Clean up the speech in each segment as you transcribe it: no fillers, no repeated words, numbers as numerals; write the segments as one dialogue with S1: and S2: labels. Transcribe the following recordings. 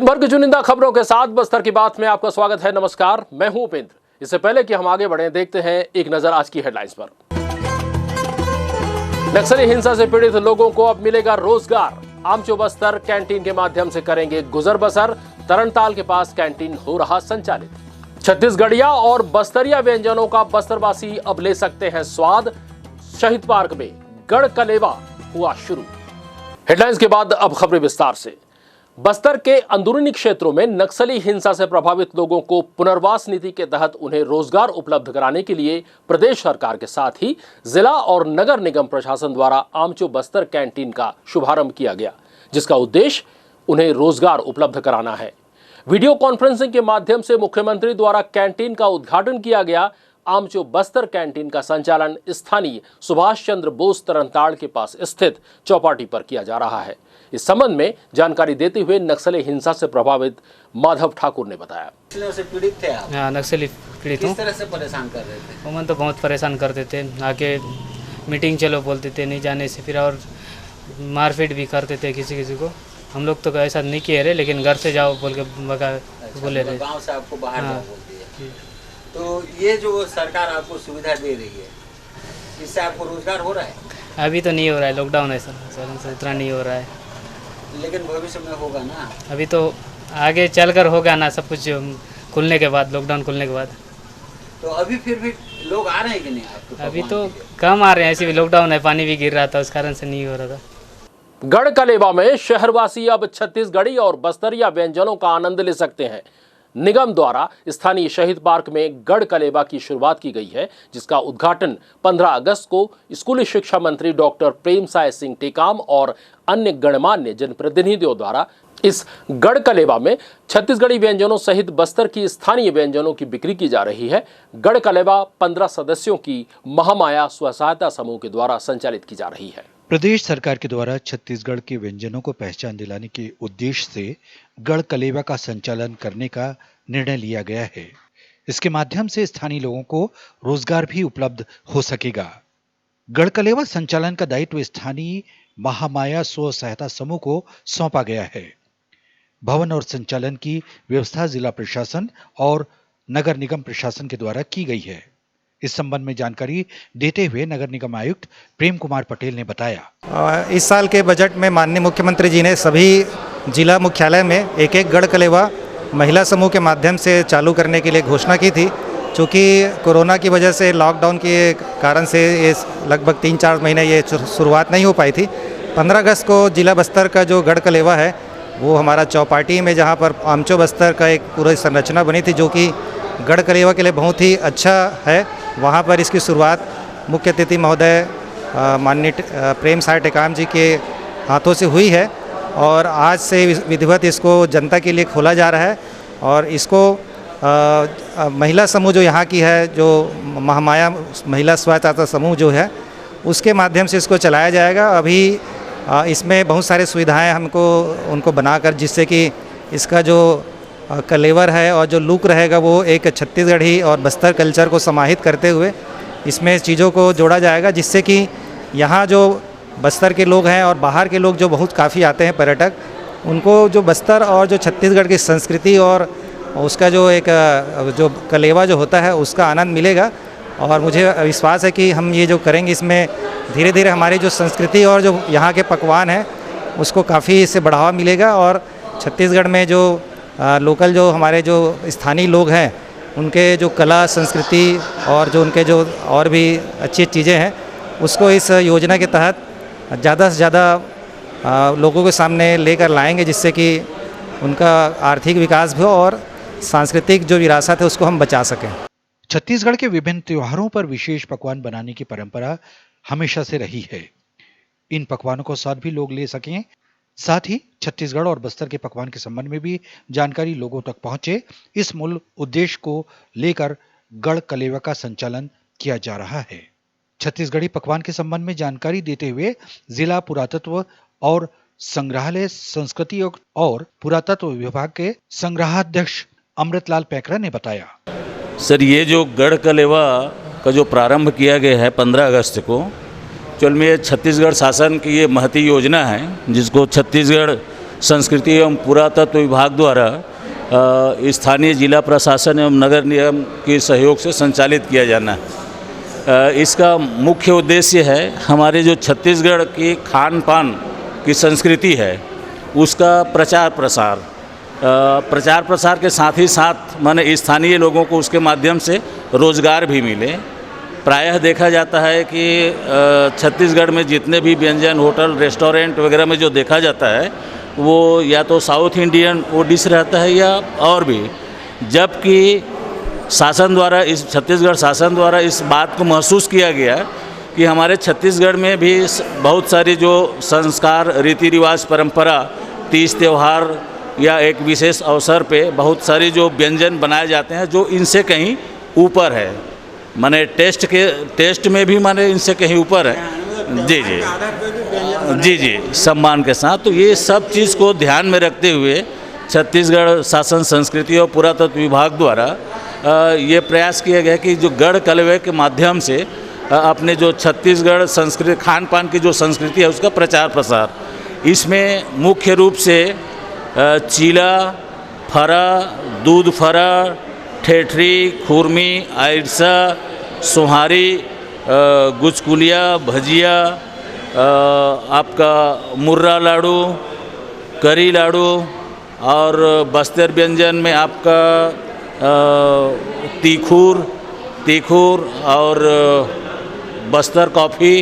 S1: भर की चुनिंदा खबरों के साथ बस्तर की बात में आपका स्वागत है। नमस्कार, मैं हूं उपेंद्र। इससे पहले कि हम आगे बढ़ें, देखते हैं एक नजर आज की हेडलाइंस पर। नक्सली हिंसा से पीड़ित लोगों को अब मिलेगा रोजगार। आमचो बस्तर कैंटीन के माध्यम से करेंगे गुजर बसर। तरणताल के पास कैंटीन हो रहा संचालित। छत्तीसगढ़िया और बस्तरिया व्यंजनों का बस्तरवासी अब ले सकते हैं स्वाद। शहीद पार्क में गढ़ कलेवा हुआ शुरू। हेडलाइंस के बाद अब खबरें विस्तार से। बस्तर के अंदरूनी क्षेत्रों में नक्सली हिंसा से प्रभावित लोगों को पुनर्वास नीति के तहत उन्हें रोजगार उपलब्ध कराने के लिए प्रदेश सरकार के साथ ही जिला और नगर निगम प्रशासन द्वारा आमचो बस्तर कैंटीन का शुभारंभ किया गया, जिसका उद्देश्य उन्हें रोजगार उपलब्ध कराना है। वीडियो कॉन्फ्रेंसिंग के माध्यम से मुख्यमंत्री द्वारा कैंटीन का उद्घाटन किया गया। आमचो बस्तर कैंटीन का संचालन स्थानीय सुभाष चंद्र बोस तरनताड़ के पास स्थित चौपाटी पर किया जा रहा है। इस संबंध में जानकारी देते हुए नक्सली हिंसा से प्रभावित माधव ठाकुर ने बताया।
S2: नक्सलियों से पीड़ित थे आप?
S3: हाँ, नक्सली पीड़ित हूँ।
S2: किस तरह से परेशान कर रहे थे?
S3: वो तो बहुत परेशान करते थे, आके मीटिंग चलो बोलते थे, नहीं जाने से फिर और मारपीट भी करते थे किसी किसी को। हम लोग तो ऐसा नहीं किए रहे, लेकिन घर से जाओ बोल के बोले रहे।
S2: गाँव से आपको बाहर जाओ बोल दिया। तो ये जो सरकार आपको सुविधा दे रही है, इससे आपको रोजगार हो रहा है?
S3: अभी तो नहीं हो रहा है, लॉकडाउन है सर, इतना नहीं हो रहा है।
S2: लेकिन भविष्य में होगा ना?
S3: अभी तो आगे चलकर होगा ना, सब कुछ खुलने के बाद, लॉकडाउन खुलने के बाद।
S2: तो अभी फिर भी लोग आ रहे हैं कि नहीं आपके?
S3: अभी तो कम आ रहे हैं, ऐसे भी लॉकडाउन है, पानी भी गिर रहा था, उस कारण से नहीं हो रहा था।
S1: गढ़ कलेवा में शहरवासी अब छत्तीसगढ़ी और बस्तरिया व्यंजनों का आनंद ले सकते हैं। निगम द्वारा स्थानीय शहीद पार्क में गढ़ कलेवा की शुरुआत की गई है, जिसका उद्घाटन 15 अगस्त को स्कूली शिक्षा मंत्री डॉक्टर प्रेमसाय सिंह टेकाम और अन्य गणमान्य जनप्रतिनिधियों द्वारा। इस गढ़ कलेवा में छत्तीसगढ़ी व्यंजनों सहित बस्तर की स्थानीय व्यंजनों की बिक्री की जा रही है। गढ़ कलेवा 15 सदस्यों की महामाया स्व सहायता समूह के द्वारा संचालित की जा रही है।
S4: प्रदेश सरकार के द्वारा छत्तीसगढ़ के व्यंजनों को पहचान दिलाने के उद्देश्य से गढ़ कलेवा का संचालन करने का निर्णय लिया गया है। इसके माध्यम से स्थानीय लोगों को रोजगार भी उपलब्ध हो सकेगा। गढ़ कलेवा संचालन का दायित्व स्थानीय महामाया स्व सहायता समूह को सौंपा गया है। भवन और संचालन की व्यवस्था जिला प्रशासन और नगर निगम प्रशासन के द्वारा की गई है। इस संबंध में जानकारी देते हुए नगर निगम आयुक्त प्रेम कुमार पटेल ने बताया,
S5: इस साल के बजट में माननीय मुख्यमंत्री जी ने सभी जिला मुख्यालय में एक एक गढ़ कलेवा महिला समूह के माध्यम से चालू करने के लिए घोषणा की थी। चूँकि कोरोना की वजह से, लॉकडाउन के कारण से ये लगभग 3-4 महीने ये शुरुआत नहीं हो पाई थी। 15 अगस्त को जिला बस्तर का जो गढ़ कलेवा है वो हमारा चौपाटी में, जहाँ पर आमचो बस्तर का एक पूरी संरचना बनी थी, जो कि गढ़ कलेवा के लिए बहुत ही अच्छा है, वहाँ पर इसकी शुरुआत मुख्य अतिथि महोदय माननीय प्रेमसाय टेकाम जी के हाथों से हुई है। और आज से विधिवत इसको जनता के लिए खोला जा रहा है। और इसको महिला समूह जो यहाँ की है, जो महामाया महिला स्व सहायता समूह जो है, उसके माध्यम से इसको चलाया जाएगा। अभी इसमें बहुत सारे सुविधाएं हमको उनको बनाकर, जिससे कि इसका जो कलेवर है और जो लुक रहेगा वो एक छत्तीसगढ़ी और बस्तर कल्चर को समाहित करते हुए इसमें चीज़ों को जोड़ा जाएगा, जिससे कि यहाँ जो बस्तर के लोग हैं और बाहर के लोग जो बहुत काफ़ी आते हैं पर्यटक, उनको जो बस्तर और जो छत्तीसगढ़ की संस्कृति और उसका जो एक जो कलेवा जो होता है उसका आनंद मिलेगा। और मुझे विश्वास है कि हम ये जो करेंगे, इसमें धीरे धीरे हमारी जो संस्कृति और जो यहाँ के पकवान हैं उसको काफ़ी इससे बढ़ावा मिलेगा। और छत्तीसगढ़ में जो लोकल जो हमारे जो स्थानीय लोग हैं, उनके जो कला संस्कृति और जो उनके जो और भी अच्छी चीज़ें हैं, उसको इस योजना के तहत ज़्यादा से ज़्यादा लोगों के सामने लेकर लाएंगे, जिससे कि उनका आर्थिक विकास भी हो और सांस्कृतिक जो विरासत है उसको हम बचा सकें।
S4: छत्तीसगढ़ के विभिन्न त्योहारों पर विशेष पकवान बनाने की परंपरा हमेशा से रही है। इन पकवानों को स्वाद भी लोग ले सकें, साथ ही छत्तीसगढ़ और बस्तर के पकवान के संबंध में भी जानकारी लोगों तक पहुंचे, इस मूल उद्देश्य को लेकर गढ़ कलेवा का संचालन किया जा रहा है। छत्तीसगढ़ी पकवान के संबंध में जानकारी देते हुए जिला पुरातत्व और संग्रहालय संस्कृति और पुरातत्व विभाग के संग्रहाध्यक्ष अमृतलाल पैकरा ने बताया,
S6: सर, ये जो गढ़ कलेवा का जो प्रारंभ किया गया है 15 अगस्त को, चल में छत्तीसगढ़ शासन की ये महती योजना है, जिसको छत्तीसगढ़ संस्कृति एवं पुरातत्व विभाग द्वारा स्थानीय जिला प्रशासन एवं नगर निगम के सहयोग से संचालित किया जाना है। इसका मुख्य उद्देश्य है हमारे जो छत्तीसगढ़ की खान पान की संस्कृति है उसका प्रचार प्रसार के साथ ही साथ माने स्थानीय लोगों को उसके माध्यम से रोज़गार भी मिले। प्रायः देखा जाता है कि छत्तीसगढ़ में जितने भी व्यंजन होटल रेस्टोरेंट वगैरह में जो देखा जाता है वो या तो साउथ इंडियन वो डिश रहता है या और भी, जबकि शासन द्वारा इस छत्तीसगढ़ शासन द्वारा इस बात को महसूस किया गया कि हमारे छत्तीसगढ़ में भी बहुत सारी जो संस्कार रीति रिवाज परंपरा तीज त्यौहार या एक विशेष अवसर पे बहुत सारी जो व्यंजन बनाए जाते हैं जो इनसे कहीं ऊपर है, माने टेस्ट में भी माने इनसे कहीं ऊपर है। जी सम्मान के साथ। तो ये सब चीज़ को ध्यान में रखते हुए छत्तीसगढ़ शासन संस्कृति और पुरातत्व विभाग द्वारा ये प्रयास किया गया कि जो गढ़ कलेवे के माध्यम से अपने जो छत्तीसगढ़ संस्कृति खान पान की जो संस्कृति है उसका प्रचार प्रसार, इसमें मुख्य रूप से चीला, फरा, दूध फरा, ठेठरी, खुरमी, आइरसा, सोहारी, गुचकुलिया, भजिया, आपका मुर्रा लाडू, करी लाडू और बस्तर व्यंजन में आपका तीखूर और बस्तर कॉफ़ी,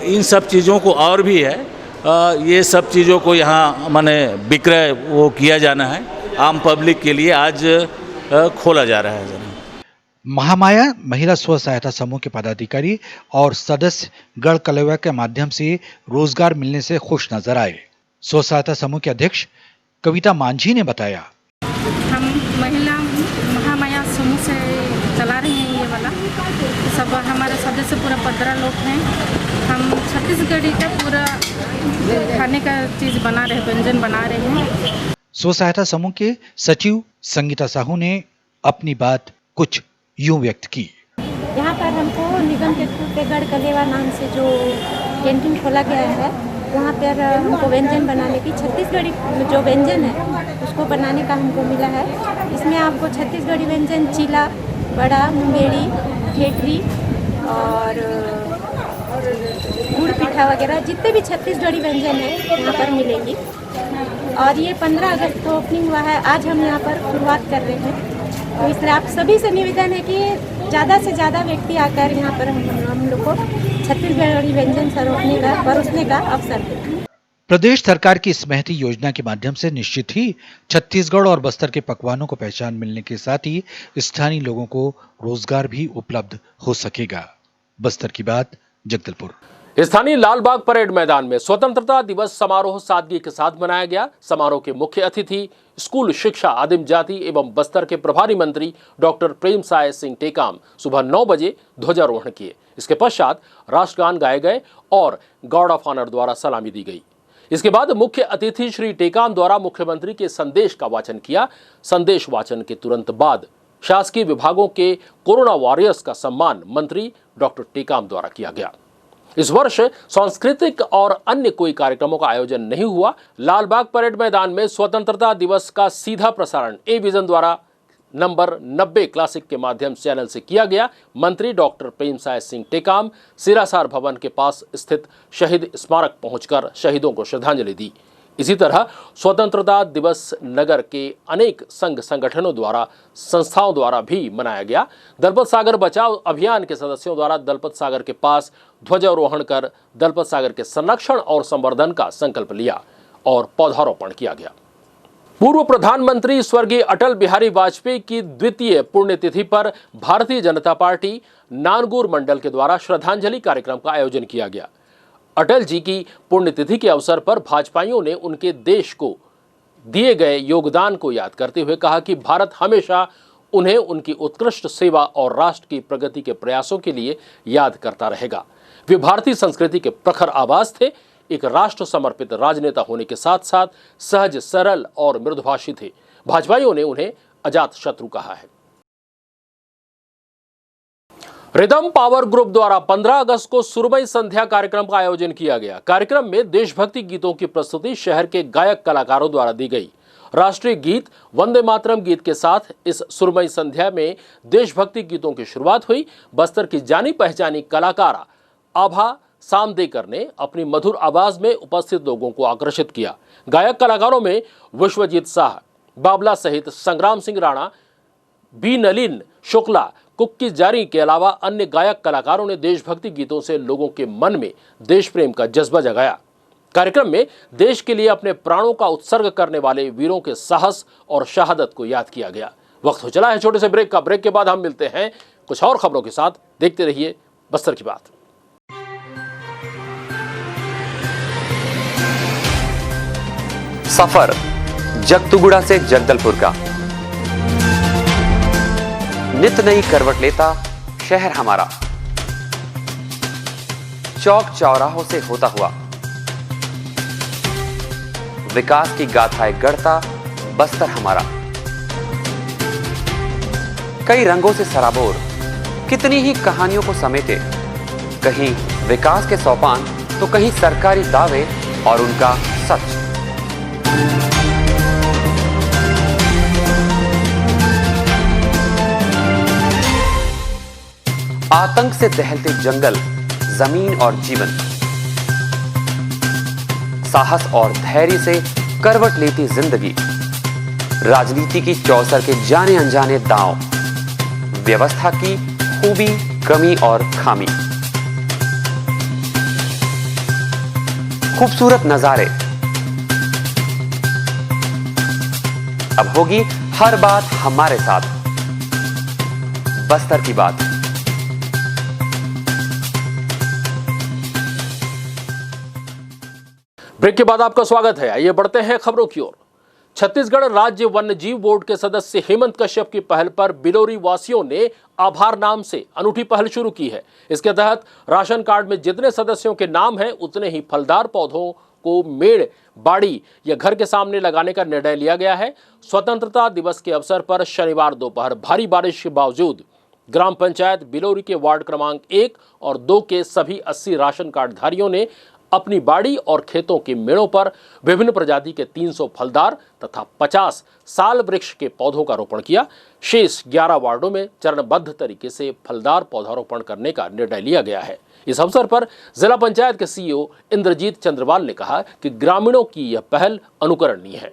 S6: इन सब चीज़ों को और भी है, ये सब चीज़ों को यहाँ माने विक्रय वो किया जाना है, आम पब्लिक के लिए आज खोला जा रहा है।
S4: महामाया महिला स्व सहायता समूह के पदाधिकारी और सदस्य गढ़ कलेवा के माध्यम से रोजगार मिलने से खुश नजर आए। स्व सहायता समूह के अध्यक्ष कविता मांझी ने बताया,
S7: हम महिला महामाया समूह से चला रहे हैं ये वाला, सब हमारे सदस्य पूरा 15 लोग हैं। हम छत्तीसगढ़ी का पूरा खाने का चीज़ बना रहे, व्यंजन बना रहे हैं।
S4: स्व सहायता समूह के सचिव संगीता साहू ने अपनी बात कुछ यूं व्यक्त की।
S8: यहाँ पर हमको निगम के थ्रू पे गढ़ कलेवा नाम से जो कैंटीन खोला गया है, वहाँ पर हमको व्यंजन बनाने की छत्तीसगढ़ी जो व्यंजन है उसको बनाने का हमको मिला है। इसमें आपको छत्तीसगढ़ी व्यंजन चीला, बड़ा, मुंगेरी, ठेठरी और गुड़ पिठा वगैरह जितने भी छत्तीसगढ़ी व्यंजन है यहाँ पर मिलेंगी। और ये 15 अगस्त को ओपनिंग हुआ है, आज हम यहाँ पर शुरुआत कर रहे हैं। तो इसलिए आप सभी से निवेदन है कि ज़्यादा से ज़्यादा व्यक्ति आकर यहाँ पर हम लोग को छत्तीसगढ़ी व्यंजन परोसने का अवसर दें।
S4: प्रदेश सरकार की इस महती योजना के माध्यम से निश्चित ही छत्तीसगढ़ और बस्तर के पकवानों को पहचान मिलने के साथ ही स्थानीय लोगों को रोजगार भी उपलब्ध हो सकेगा। बस्तर की बात, जगदलपुर।
S1: स्थानीय लालबाग परेड मैदान में स्वतंत्रता दिवस समारोह सादगी के साथ मनाया गया। समारोह के मुख्य अतिथि स्कूल शिक्षा, आदिम जाति एवं बस्तर के प्रभारी मंत्री डॉक्टर प्रेमसाय सिंह टेकाम सुबह 9 बजे ध्वजारोहण किए। इसके पश्चात राष्ट्रगान गाए गए और गार्ड ऑफ ऑनर द्वारा सलामी दी गई। इसके बाद मुख्य अतिथि श्री टेकाम द्वारा मुख्यमंत्री के संदेश का वाचन किया। संदेश वाचन के तुरंत बाद शासकीय विभागों के कोरोना वॉरियर्स का सम्मान मंत्री डॉक्टर टेकाम द्वारा किया गया। इस वर्ष सांस्कृतिक और अन्य कोई कार्यक्रमों का आयोजन नहीं हुआ। लालबाग परेड मैदान में स्वतंत्रता दिवस का सीधा प्रसारण ए विजन द्वारा नंबर 90 क्लासिक के माध्यम से चैनल से किया गया। मंत्री डॉक्टर प्रेमसाय सिंह टेकाम सिरासार भवन के पास स्थित शहीद स्मारक पहुंचकर शहीदों को श्रद्धांजलि दी। इसी तरह स्वतंत्रता दिवस नगर के अनेक संघ संगठनों द्वारा संस्थाओं द्वारा भी मनाया गया। दलपत सागर बचाओ अभियान के सदस्यों द्वारा दलपत सागर के पास ध्वजारोहण कर दलपत सागर के संरक्षण और संवर्धन का संकल्प लिया और पौधारोपण किया गया। पूर्व प्रधानमंत्री स्वर्गीय अटल बिहारी वाजपेयी की द्वितीय पुण्यतिथि पर भारतीय जनता पार्टी नानगुर मंडल के द्वारा श्रद्धांजलि कार्यक्रम का आयोजन किया गया। अटल जी की पुण्यतिथि के अवसर पर भाजपाइयों ने उनके देश को दिए गए योगदान को याद करते हुए कहा कि भारत हमेशा उन्हें उनकी उत्कृष्ट सेवा और राष्ट्र की प्रगति के प्रयासों के लिए याद करता रहेगा। वे भारतीय संस्कृति के प्रखर आवाज थे। एक राष्ट्र समर्पित राजनेता होने के साथ साथ सहज, सरल और मृदुभाषी थे। भाजपाइयों ने उन्हें अजात शत्रु कहा है। रिदम पावर ग्रुप द्वारा 15 अगस्त को सुरमई संध्या कार्यक्रम का आयोजन किया गया। कार्यक्रम में देशभक्ति गीतों की प्रस्तुति शहर के गायक कलाकारों द्वारा दी गई। राष्ट्रीय गीत वंदे मातरम गीत के साथ इस सुरमई संध्या में देशभक्ति गीतों की शुरुआत हुई। बस्तर की जानी पहचानी कलाकारा आभा सामदेकर ने अपनी मधुर आवाज में उपस्थित लोगों को आकर्षित किया। गायक कलाकारों में विश्वजीत शाह, बाबला सहित संग्राम सिंह राणा, बी नलिन शुक्ला, कुक्की जारी के अलावा अन्य गायक कलाकारों ने देशभक्ति गीतों से लोगों के मन में देश प्रेम का जज्बा जगाया। कार्यक्रम में देश के लिए अपने प्राणों का उत्सर्ग करने वाले वीरों के साहस और शहादत को याद किया गया। वक्त हो चला है छोटे से ब्रेक का। ब्रेक के बाद हम मिलते हैं कुछ और खबरों के साथ। देखते रहिए बस्तर की बात।
S9: सफर जगतुगुड़ा से जगदलपुर का, नित नई करवट लेता शहर हमारा, चौक चौराहों से होता हुआ विकास की गाथाएं गढ़ता बस्तर हमारा। कई रंगों से सराबोर कितनी ही कहानियों को समेटे, कहीं विकास के सोपान तो कहीं सरकारी दावे और उनका सच। आतंक से दहलते जंगल, जमीन और जीवन, साहस और धैर्य से करवट लेती जिंदगी, राजनीति की चौसर के जाने अनजाने दांव, व्यवस्था की खूबी, कमी और खामी, खूबसूरत नजारे। अब होगी हर बात हमारे साथ, बस्तर की बात।
S1: ब्रेक के बाद आपका स्वागत है। आइए बढ़ते हैं खबरों की ओर। छत्तीसगढ़ राज्य वन्यजीव बोर्ड के सदस्य हेमंत कश्यप की पहल पर बिलोरी वासियों ने आभार नाम से अनूठी पहल शुरू की है। इसके तहत राशन कार्ड में जितने सदस्यों के नाम हैं उतने ही फलदार पौधों को मेड़, बाड़ी या घर के सामने लगाने का निर्णय लिया गया है। स्वतंत्रता दिवस के अवसर पर शनिवार दोपहर भारी बारिश के बावजूद ग्राम पंचायत बिलोरी के वार्ड क्रमांक 1 और 2 के सभी 80 राशन कार्ड धारियों ने अपनी बाड़ी और खेतों के मेड़ों पर विभिन्न प्रजाति के 300 फलदार तथा 50 साल वृक्ष के पौधों का रोपण किया। शेष 11 वार्डों में चरणबद्ध तरीके से फलदार पौधारोपण करने का निर्णय लिया गया है। इस अवसर पर जिला पंचायत के सीईओ इंद्रजीत चंद्रवाल ने कहा कि ग्रामीणों की यह पहल अनुकरणीय है।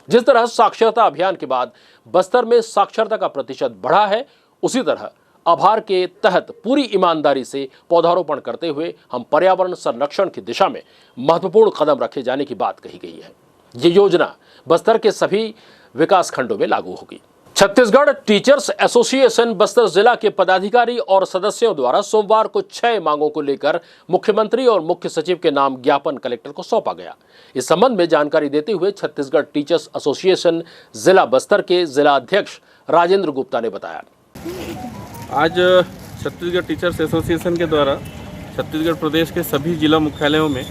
S1: जिस तरह साक्षरता अभियान के बाद बस्तर में साक्षरता का प्रतिशत बढ़ा है, उसी तरह आभार के तहत पूरी ईमानदारी से पौधारोपण करते हुए हम पर्यावरण संरक्षण की दिशा में महत्वपूर्ण कदम रखे जाने की बात कही गई है। ये योजना बस्तर के सभी विकास खंडों में लागू होगी। छत्तीसगढ़ टीचर्स एसोसिएशन बस्तर जिला के पदाधिकारी और सदस्यों द्वारा सोमवार को 6 मांगों को लेकर मुख्यमंत्री और मुख्य सचिव के नाम ज्ञापन कलेक्टर को सौंपा गया। इस संबंध में जानकारी देते हुए छत्तीसगढ़ टीचर्स एसोसिएशन जिला बस्तर के जिला अध्यक्ष राजेंद्र गुप्ता ने बताया,
S10: आज छत्तीसगढ़ टीचर्स एसोसिएशन के द्वारा छत्तीसगढ़ प्रदेश के सभी जिला मुख्यालयों में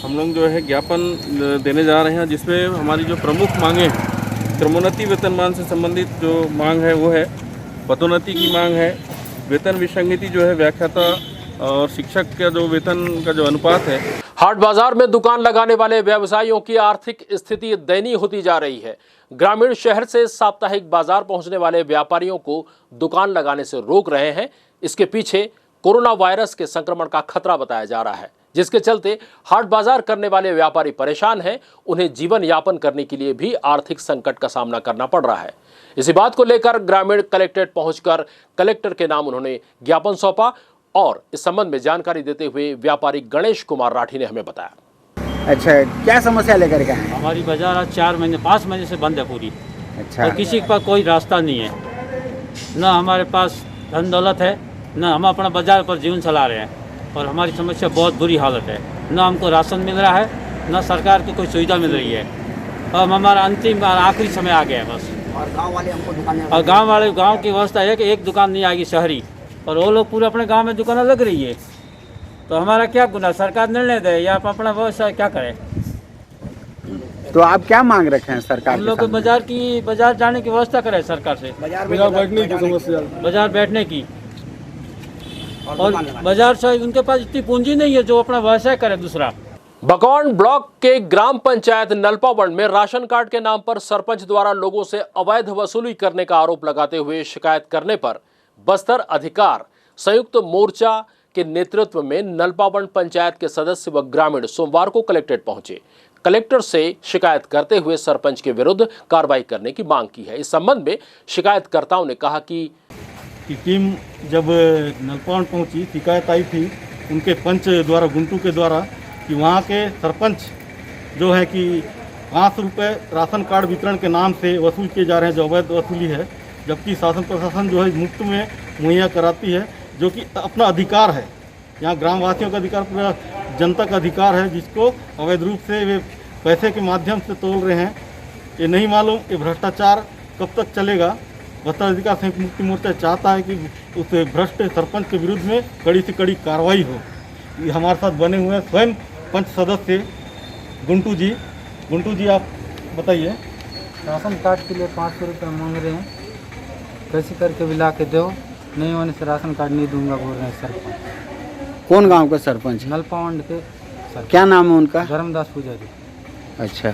S10: हम लोग जो है ज्ञापन देने जा रहे हैं, जिसमें हमारी जो प्रमुख मांगें हैं, क्रमोन्नति वेतनमान से संबंधित जो मांग है वो है, पदोन्नति की मांग है, वेतन विसंगति जो है व्याख्याता और शिक्षक का जो वेतन का जो अनुपात है।
S1: हाट बाजार में दुकान लगाने वाले व्यवसायियों की आर्थिक स्थिति दयनीय होती जा रही है। ग्रामीण शहर से साप्ताहिक बाजार पहुंचने वाले व्यापारियों को दुकान लगाने से रोक रहे हैं। इसके पीछे कोरोना वायरस के संक्रमण का खतरा बताया जा रहा है, जिसके चलते हाट बाजार करने वाले व्यापारी परेशान हैं। उन्हें जीवन यापन करने के लिए भी आर्थिक संकट का सामना करना पड़ रहा है। इसी बात को लेकर ग्रामीण कलेक्ट्रेट पहुंचकर कलेक्टर के नाम उन्होंने ज्ञापन सौंपा और इस संबंध में जानकारी देते हुए व्यापारी गणेश कुमार राठी ने हमें बताया।
S11: अच्छा, क्या समस्या लेकर के आए?
S12: हमारी बाजार आज 4 महीने 5 महीने से बंद है पूरी।
S11: अच्छा।
S12: और किसी के पास कोई रास्ता नहीं है, ना हमारे पास धन दौलत है, ना हम अपना बाजार पर जीवन चला रहे हैं। और हमारी समस्या बहुत बुरी हालत है, ना हमको राशन मिल रहा है, ना सरकार की कोई सुविधा मिल रही है। अब हमारा अंतिम आखिरी समय आ गया है बस।
S11: और गांव वाले हमको दुकानें,
S12: और गांव की व्यवस्था है कि एक दुकान नहीं आएगी शहरी, और वो लोग पूरे अपने गांव में दुकानें लग रही है। तो हमारा क्या गुनाह, सरकार निर्णय दे या आप अपना व्यवसाय क्या करें।
S11: तो आप क्या मांग रखे हैं सरकार?
S12: हम लोग को बाजार जाने की व्यवस्था करें सरकार से, बाजार बैठने की। और बाजार शायद उनके पास इतनी पूंजी नहीं है जो अपना व्यवसाय करे दूसरा।
S1: बकौन ब्लॉक के ग्राम पंचायत नलपावंड में राशन कार्ड के नाम पर सरपंच द्वारा लोगों से अवैध वसूली करने का आरोप लगाते हुए शिकायत करने पर बस्तर अधिकार संयुक्त मोर्चा के नेतृत्व में नलपावंड पंचायत के सदस्य व ग्रामीण सोमवार को कलेक्ट्रेट पहुंचे। कलेक्टर से शिकायत करते हुए सरपंच के विरुद्ध कार्रवाई करने की मांग की है। इस संबंध में शिकायतकर्ताओं ने कहा कि
S10: टीम जब नलपावंड पहुंची, शिकायत आई थी उनके पंच द्वारा, गुंटू के द्वारा, कि वहाँ के सरपंच जो है कि 500 रुपये राशन कार्ड वितरण के नाम से वसूल किए जा रहे हैं, जो अवैध वसूली है, जबकि शासन प्रशासन जो है मुफ्त में मुहैया कराती है, जो कि अपना अधिकार है। यहाँ ग्रामवासियों का अधिकार, पूरा जनता का अधिकार है, जिसको अवैध रूप से वे पैसे के माध्यम से तोल रहे हैं। ये नहीं मालूम कि भ्रष्टाचार कब तक चलेगा। बस्तर अधिकार संयुक्त मुक्ति मोर्चा चाहता है कि उस भ्रष्ट सरपंच के विरुद्ध में कड़ी से कड़ी कार्रवाई हो। ये हमारे साथ बने हुए हैं स्वयं पंच सदस्य गुंटू जी। गुंटू जी, आप बताइए।
S3: राशन कार्ड के लिए 500 रुपये मांग रहे हैं, कैसे करके भी ला के दो, नहीं होने से राशन कार्ड नहीं दूंगा बोल रहे हैं सरपंच।
S11: कौन गांव का सरपंच?
S3: नलपावंड के
S11: क्या नाम है उनका?
S3: धर्मदास पुजारी।
S11: अच्छा,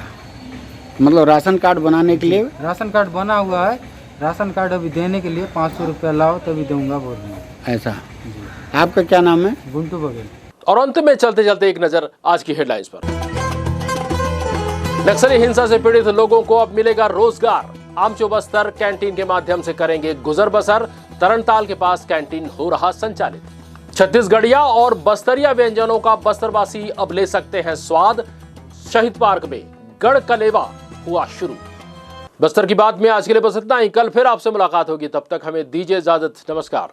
S11: मतलब राशन कार्ड बनाने के लिए?
S3: राशन कार्ड बना हुआ है, राशन कार्ड अभी देने के लिए 500 रुपया लाओ तभी दूंगा बोल रहे हैं।
S11: ऐसा? आपका क्या नाम है?
S3: गुंटू बघेल।
S1: और अंत में चलते चलते एक नजर आज की हेडलाइंस पर। नक्सली हिंसा से पीड़ित लोगों को अब मिलेगा रोजगार। आमचो बस्तर कैंटीन के माध्यम से करेंगे गुजर बसर। तरणताल के पास कैंटीन हो रहा संचालित। छत्तीसगढ़िया और बस्तरिया व्यंजनों का बस्तरवासी अब ले सकते हैं स्वाद। शहीद पार्क में गढ़ कलेवा हुआ शुरू। बस्तर की बात में आज के लिए बस इतना ही। कल फिर आपसे मुलाकात होगी, तब तक हमें दीजिए इजाजत। नमस्कार।